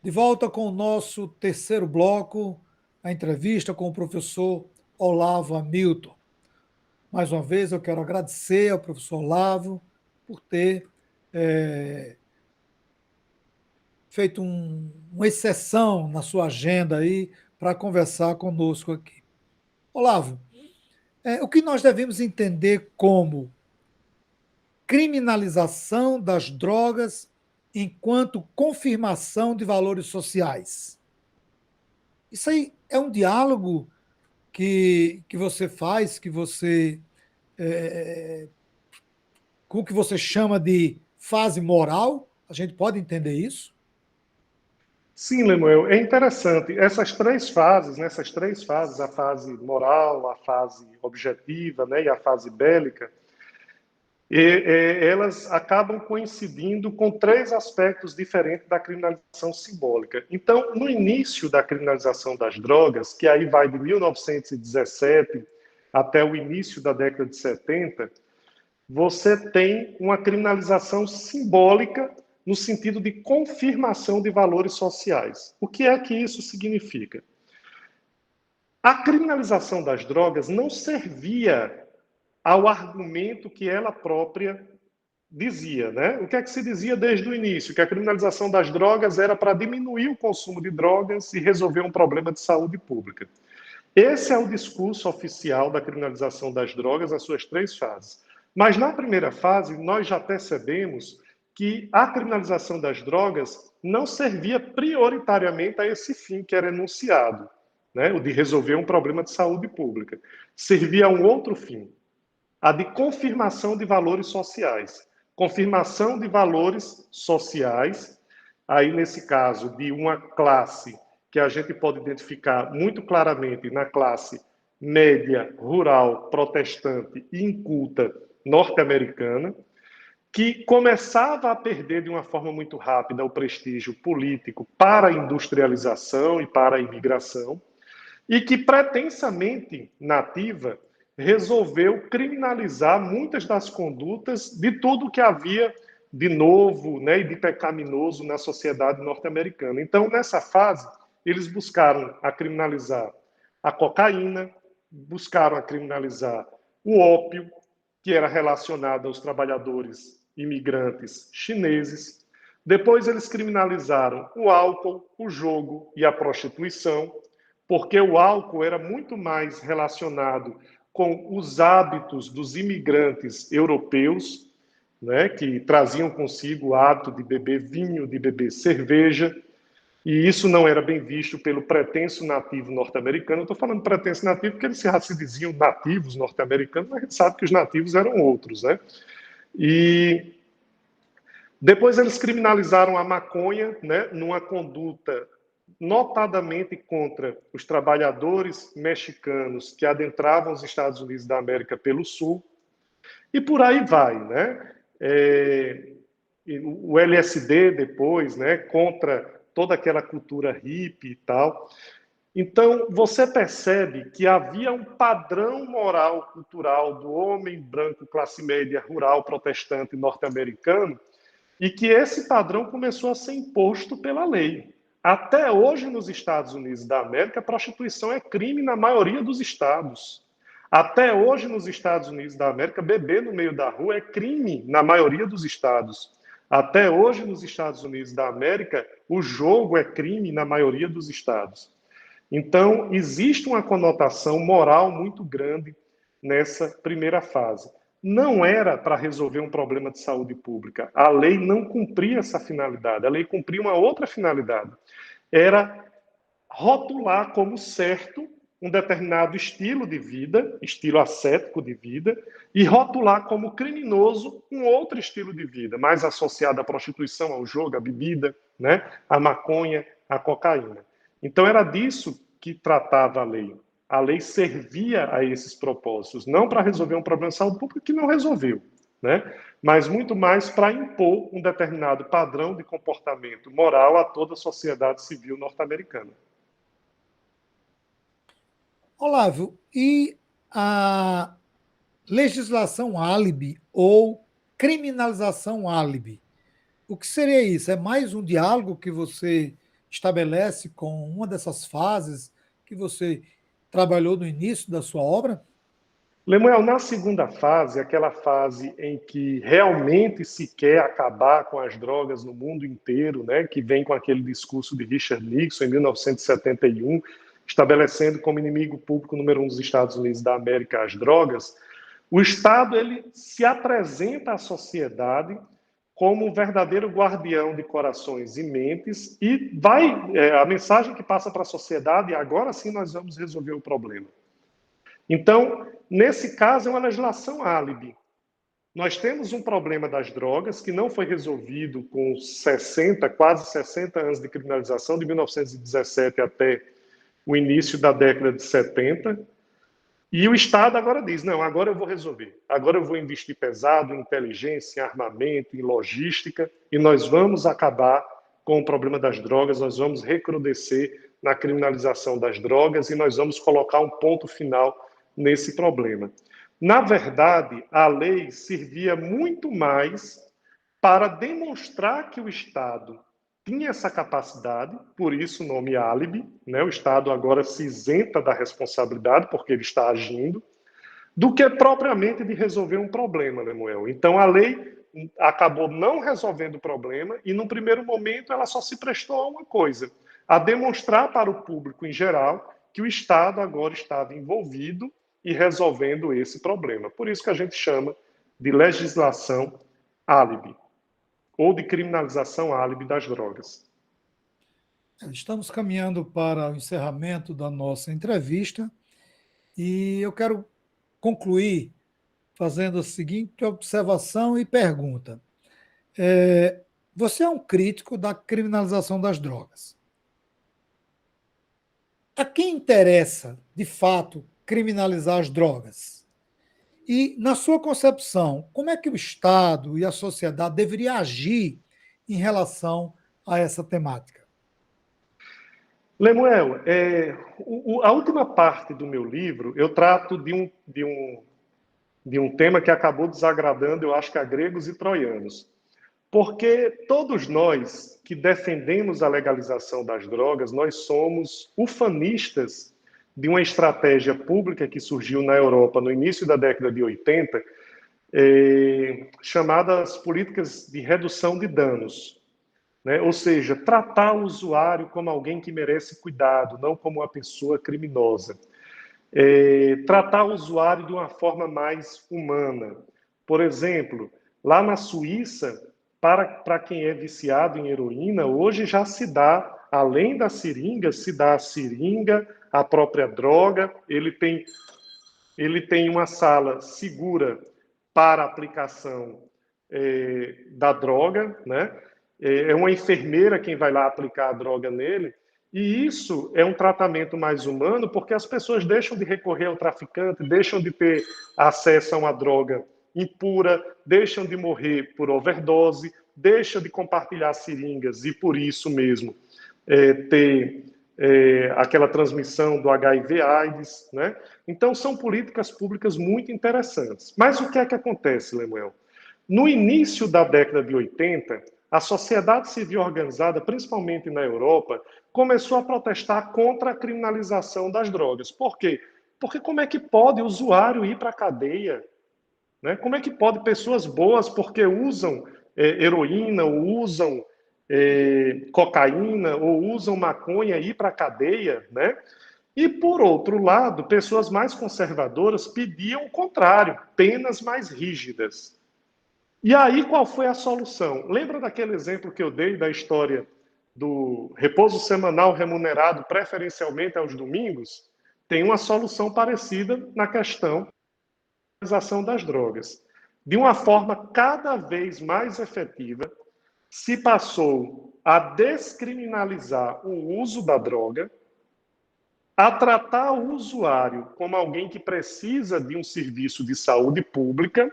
De volta com o nosso terceiro bloco, a entrevista com o professor Olavo Hamilton. Mais uma vez, eu quero agradecer ao professor Olavo por ter feito uma exceção na sua agenda aí para conversar conosco aqui. Olavo, o que nós devemos entender como criminalização das drogas enquanto confirmação de valores sociais? Isso aí é um diálogo que você faz, que você é, com o que você chama de fase moral? A gente pode entender isso? Sim, Lemuel, é interessante. Nessas três fases, a fase moral, a fase objetiva, né, e a fase bélica, elas acabam coincidindo com três aspectos diferentes da criminalização simbólica. Então, no início da criminalização das drogas, que aí vai de 1917 até o início da década de 70, você tem uma criminalização simbólica no sentido de confirmação de valores sociais. O que é que isso significa? A criminalização das drogas não servia ao argumento que ela própria dizia, né? O que é que se dizia desde o início? Que a criminalização das drogas era para diminuir o consumo de drogas e resolver um problema de saúde pública. Esse é o discurso oficial da criminalização das drogas nas suas três fases. Mas na primeira fase, nós já percebemos que a criminalização das drogas não servia prioritariamente a esse fim que era enunciado, né? O de resolver um problema de saúde pública. Servia a um outro fim, a de confirmação de valores sociais. Confirmação de valores sociais, aí nesse caso de uma classe que a gente pode identificar muito claramente na classe média, rural, protestante e inculta norte-americana, que começava a perder de uma forma muito rápida o prestígio político para a industrialização e para a imigração, e que pretensamente nativa resolveu criminalizar muitas das condutas de tudo que havia de novo, né, e de pecaminoso na sociedade norte-americana. Então, nessa fase, eles buscaram a criminalizar a cocaína, buscaram a criminalizar o ópio, que era relacionado aos trabalhadores imigrantes chineses. Depois, eles criminalizaram o álcool, o jogo e a prostituição, porque o álcool era muito mais relacionado com os hábitos dos imigrantes europeus, né, que traziam consigo o hábito de beber vinho, de beber cerveja, e isso não era bem visto pelo pretenso nativo norte-americano. Eu estou falando pretenso nativo porque eles já se diziam nativos norte-americanos, mas a gente sabe que os nativos eram outros, né? E depois eles criminalizaram a maconha, né, numa conduta notadamente contra os trabalhadores mexicanos que adentravam os Estados Unidos da América pelo Sul, e por aí vai, né? O LSD depois, né, contra toda aquela cultura hippie e tal. Então, você percebe que havia um padrão moral cultural do homem branco, classe média, rural, protestante norte-americano, e que esse padrão começou a ser imposto pela lei. Até hoje, nos Estados Unidos da América, a prostituição é crime na maioria dos estados. Até hoje, nos Estados Unidos da América, beber no meio da rua é crime na maioria dos estados. Até hoje, nos Estados Unidos da América, o jogo é crime na maioria dos estados. Então, existe uma conotação moral muito grande nessa primeira fase. Não era para resolver um problema de saúde pública. A lei não cumpria essa finalidade. A lei cumpria uma outra finalidade. Era rotular como certo um determinado estilo de vida, estilo ascético de vida, e rotular como criminoso um outro estilo de vida, mais associado à prostituição, ao jogo, à bebida, né, à maconha, à cocaína. Então era disso que tratava a lei. A lei servia a esses propósitos, não para resolver um problema de saúde pública que não resolveu, né? Mas muito mais para impor um determinado padrão de comportamento moral a toda a sociedade civil norte-americana. Olavo, e a legislação álibi ou criminalização álibi? O que seria isso? É mais um diálogo que você estabelece com uma dessas fases que você trabalhou no início da sua obra? Lemuel, na segunda fase, aquela fase em que realmente se quer acabar com as drogas no mundo inteiro, né, que vem com aquele discurso de Richard Nixon em 1971, estabelecendo como inimigo público número 1 dos Estados Unidos da América as drogas, o Estado ele se apresenta à sociedade como um verdadeiro guardião de corações e mentes e a mensagem que passa para a sociedade, agora sim nós vamos resolver o problema. Então, nesse caso, é uma legislação álibi. Nós temos um problema das drogas que não foi resolvido com 60, quase 60 anos de criminalização, de 1917 até o início da década de 70. E o Estado agora diz, não, agora eu vou resolver. Agora eu vou investir pesado em inteligência, em armamento, em logística, e nós vamos acabar com o problema das drogas, nós vamos recrudescer na criminalização das drogas e nós vamos colocar um ponto final nesse problema. Na verdade, a lei servia muito mais para demonstrar que o Estado tinha essa capacidade, por isso o nome álibi, né? O Estado agora se isenta da responsabilidade, porque ele está agindo, do que propriamente de resolver um problema, Lemuel. Então, a lei acabou não resolvendo o problema e, num primeiro momento, ela só se prestou a uma coisa, a demonstrar para o público em geral que o Estado agora estava envolvido e resolvendo esse problema. Por isso que a gente chama de legislação álibi, ou de criminalização álibi das drogas. Estamos caminhando para o encerramento da nossa entrevista e eu quero concluir fazendo a seguinte observação e pergunta. Você é um crítico da criminalização das drogas. A quem interessa, de fato, criminalizar as drogas? E, na sua concepção, como é que o Estado e a sociedade deveriam agir em relação a essa temática? Lemuel, a última parte do meu livro, eu trato de um tema que acabou desagradando, eu acho que a gregos e troianos. Porque todos nós que defendemos a legalização das drogas, nós somos ufanistas de uma estratégia pública que surgiu na Europa no início da década de 80, chamadas políticas de redução de danos. Né? Ou seja, tratar o usuário como alguém que merece cuidado, não como uma pessoa criminosa. Tratar o usuário de uma forma mais humana. Por exemplo, lá na Suíça, para quem é viciado em heroína, hoje já se dá, além da seringa, se dá a seringa, a própria droga, ele tem uma sala segura para a aplicação da droga, né? É uma enfermeira quem vai lá aplicar a droga nele, e isso é um tratamento mais humano porque as pessoas deixam de recorrer ao traficante, deixam de ter acesso a uma droga impura, deixam de morrer por overdose, deixam de compartilhar seringas e por isso mesmo ter aquela transmissão do HIV/AIDS, né? Então são políticas públicas muito interessantes. Mas o que é que acontece, Lemuel? No início da década de 80, a sociedade civil organizada, principalmente na Europa, começou a protestar contra a criminalização das drogas. Por quê? Porque como é que pode o usuário ir para a cadeia? Né? Como é que pode pessoas boas, porque usam heroína, ou usam cocaína, ou usam maconha, ir para a cadeia? Né? E, por outro lado, pessoas mais conservadoras pediam o contrário, penas mais rígidas. E aí, qual foi a solução? Lembra daquele exemplo que eu dei da história do repouso semanal remunerado preferencialmente aos domingos? Tem uma solução parecida na questão da legalização das drogas. De uma forma cada vez mais efetiva, se passou a descriminalizar o uso da droga, a tratar o usuário como alguém que precisa de um serviço de saúde pública.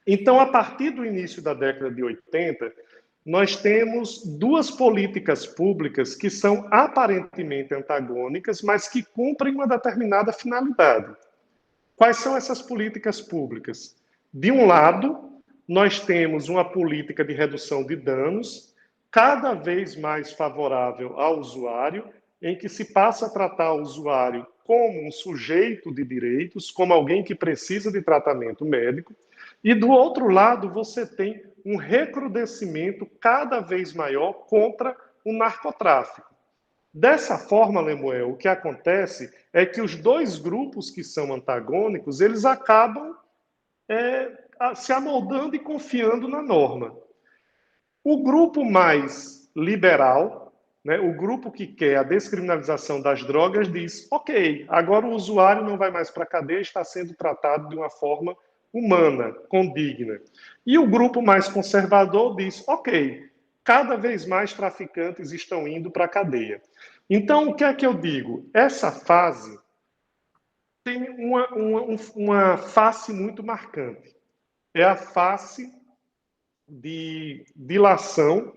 Então, a partir do início da década de 80, nós temos duas políticas públicas que são aparentemente antagônicas, mas que cumprem uma determinada finalidade. Quais são essas políticas públicas? De um lado, nós temos uma política de redução de danos, cada vez mais favorável ao usuário, em que se passa a tratar o usuário como um sujeito de direitos, como alguém que precisa de tratamento médico, e do outro lado você tem um recrudescimento cada vez maior contra o narcotráfico. Dessa forma, Lemuel, o que acontece é que os dois grupos que são antagônicos, eles acabam se amoldando e confiando na norma. O grupo mais liberal, né, o grupo que quer a descriminalização das drogas, diz: ok, agora o usuário não vai mais para a cadeia, está sendo tratado de uma forma humana, condigna. E o grupo mais conservador diz: ok, cada vez mais traficantes estão indo para a cadeia. Então, o que é que eu digo? Essa fase tem uma face muito marcante. É a face de dilação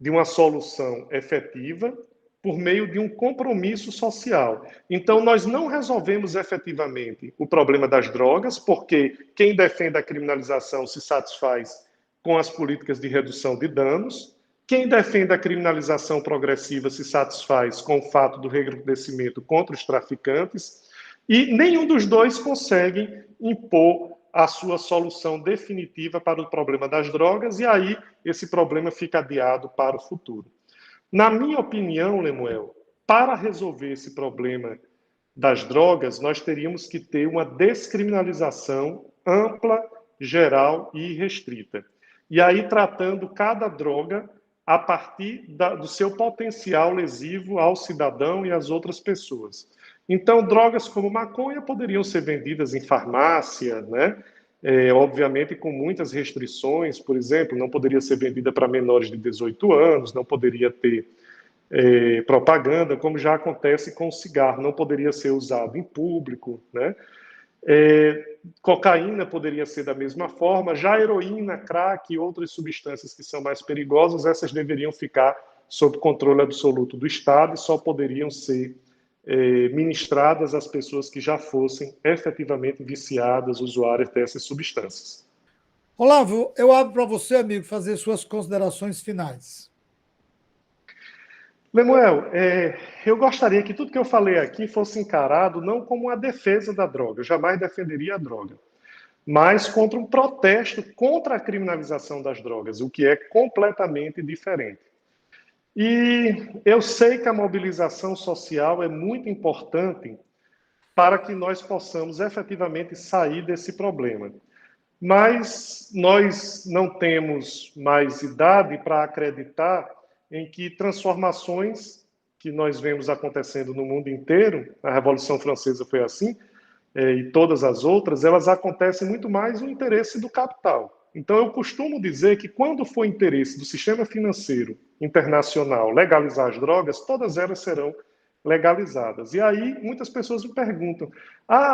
de uma solução efetiva por meio de um compromisso social. Então, nós não resolvemos efetivamente o problema das drogas, porque quem defende a criminalização se satisfaz com as políticas de redução de danos, quem defende a criminalização progressiva se satisfaz com o fato do recrudescimento contra os traficantes, e nenhum dos dois consegue impor a sua solução definitiva para o problema das drogas, e aí esse problema fica adiado para o futuro. Na minha opinião, Lemuel, para resolver esse problema das drogas, nós teríamos que ter uma descriminalização ampla, geral e restrita. E aí tratando cada droga a partir do seu potencial lesivo ao cidadão e às outras pessoas. Então, drogas como maconha poderiam ser vendidas em farmácia, né? Obviamente com muitas restrições, por exemplo, não poderia ser vendida para menores de 18 anos, não poderia ter propaganda, como já acontece com o cigarro, não poderia ser usado em público, né? Cocaína poderia ser da mesma forma, já heroína, crack e outras substâncias que são mais perigosas, essas deveriam ficar sob controle absoluto do Estado e só poderiam ser ministradas às pessoas que já fossem efetivamente viciadas, usuárias dessas substâncias. Olavo, eu abro para você, amigo, fazer suas considerações finais. Lemuel, eu gostaria que tudo que eu falei aqui fosse encarado não como uma defesa da droga, eu jamais defenderia a droga, mas contra um protesto contra a criminalização das drogas, o que é completamente diferente. E eu sei que a mobilização social é muito importante para que nós possamos efetivamente sair desse problema. Mas nós não temos mais idade para acreditar em que transformações que nós vemos acontecendo no mundo inteiro, a Revolução Francesa foi assim, e todas as outras, elas acontecem muito mais no interesse do capital. Então, eu costumo dizer que quando for interesse do sistema financeiro internacional legalizar as drogas, todas elas serão legalizadas. E aí, muitas pessoas me perguntam: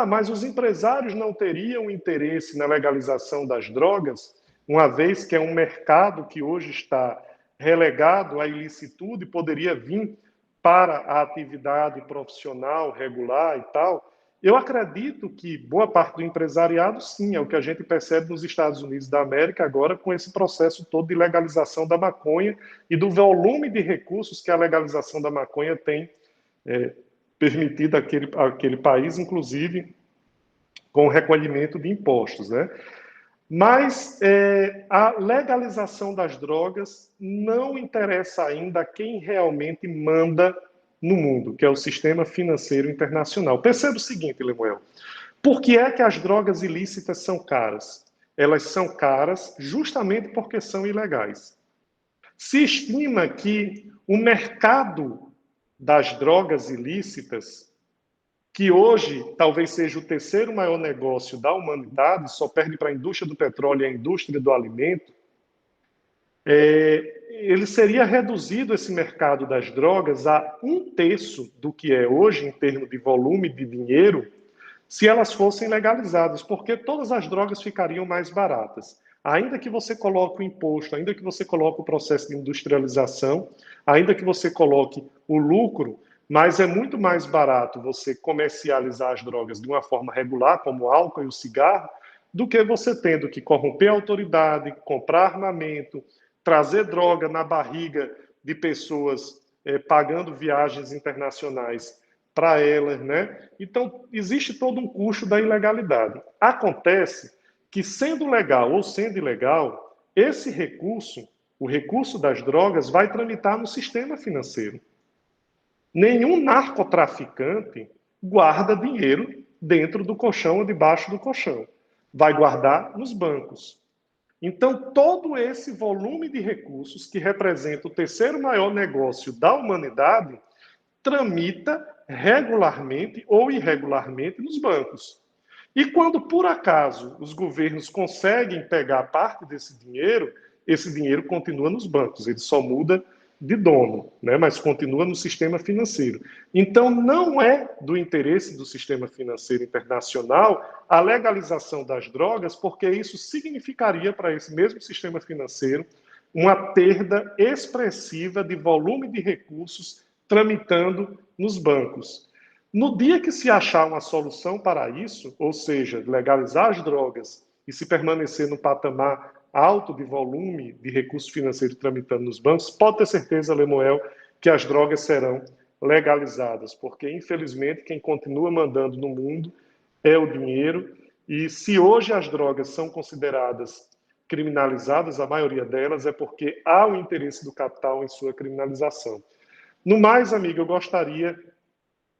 mas os empresários não teriam interesse na legalização das drogas, uma vez que é um mercado que hoje está relegado à ilicitude e poderia vir para a atividade profissional regular e tal? Eu acredito que boa parte do empresariado, sim, é o que a gente percebe nos Estados Unidos da América agora com esse processo todo de legalização da maconha e do volume de recursos que a legalização da maconha tem permitido àquele país, inclusive com o recolhimento de impostos, né? Mas a legalização das drogas não interessa ainda a quem realmente manda no mundo, que é o sistema financeiro internacional. Perceba o seguinte, Lemuel, por que é que as drogas ilícitas são caras? Elas são caras justamente porque são ilegais. Se estima que o mercado das drogas ilícitas, que hoje talvez seja o terceiro maior negócio da humanidade, só perde para a indústria do petróleo e a indústria do alimento, ele seria reduzido, esse mercado das drogas, a 1/3 do que é hoje, em termos de volume de dinheiro, se elas fossem legalizadas, porque todas as drogas ficariam mais baratas. Ainda que você coloque o imposto, ainda que você coloque o processo de industrialização, ainda que você coloque o lucro, mas é muito mais barato você comercializar as drogas de uma forma regular, como o álcool e o cigarro, do que você tendo que corromper a autoridade, comprar armamento, trazer droga na barriga de pessoas pagando viagens internacionais para elas, né? Então, existe todo um custo da ilegalidade. Acontece que, sendo legal ou sendo ilegal, esse recurso, o recurso das drogas, vai tramitar no sistema financeiro. Nenhum narcotraficante guarda dinheiro dentro do colchão ou debaixo do colchão. Vai guardar nos bancos. Então, todo esse volume de recursos, que representa o terceiro maior negócio da humanidade, tramita regularmente ou irregularmente nos bancos. E quando, por acaso, os governos conseguem pegar parte desse dinheiro, esse dinheiro continua nos bancos, ele só muda de dono, né? Mas continua no sistema financeiro. Então, não é do interesse do sistema financeiro internacional a legalização das drogas, porque isso significaria para esse mesmo sistema financeiro uma perda expressiva de volume de recursos tramitando nos bancos. No dia que se achar uma solução para isso, ou seja, legalizar as drogas e se permanecer no patamar alto de volume de recursos financeiros tramitando nos bancos, pode ter certeza, Lemuel, que as drogas serão legalizadas, porque, infelizmente, quem continua mandando no mundo é o dinheiro, e se hoje as drogas são consideradas criminalizadas, a maioria delas é porque há o interesse do capital em sua criminalização. No mais, amigo, eu gostaria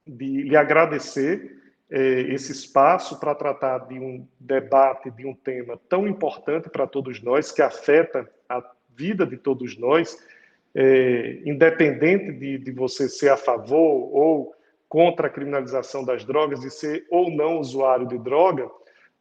de lhe agradecer esse espaço para tratar de um debate, de um tema tão importante para todos nós, que afeta a vida de todos nós, independente de você ser a favor ou contra a criminalização das drogas, de ser ou não usuário de droga,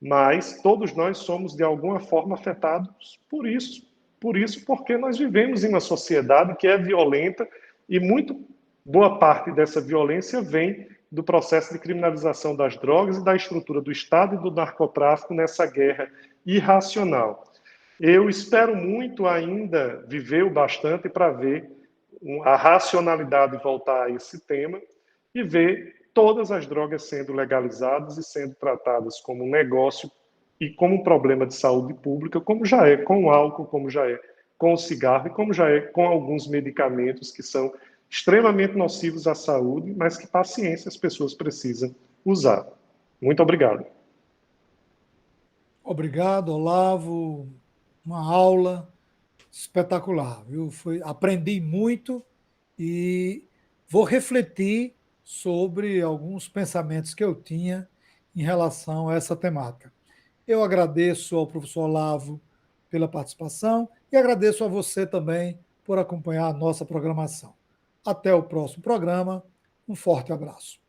mas todos nós somos, de alguma forma, afetados por isso. Por isso, porque nós vivemos em uma sociedade que é violenta e muito boa parte dessa violência vem do processo de criminalização das drogas e da estrutura do Estado e do narcotráfico nessa guerra irracional. Eu espero muito ainda viver o bastante para ver a racionalidade voltar a esse tema e ver todas as drogas sendo legalizadas e sendo tratadas como um negócio e como um problema de saúde pública, como já é com o álcool, como já é com o cigarro e como já é com alguns medicamentos que são extremamente nocivos à saúde, mas que, paciência, as pessoas precisam usar. Muito obrigado. Obrigado, Olavo. Uma aula espetacular, viu? Aprendi muito e vou refletir sobre alguns pensamentos que eu tinha em relação a essa temática. Eu agradeço ao professor Olavo pela participação e agradeço a você também por acompanhar a nossa programação. Até o próximo programa. Um forte abraço.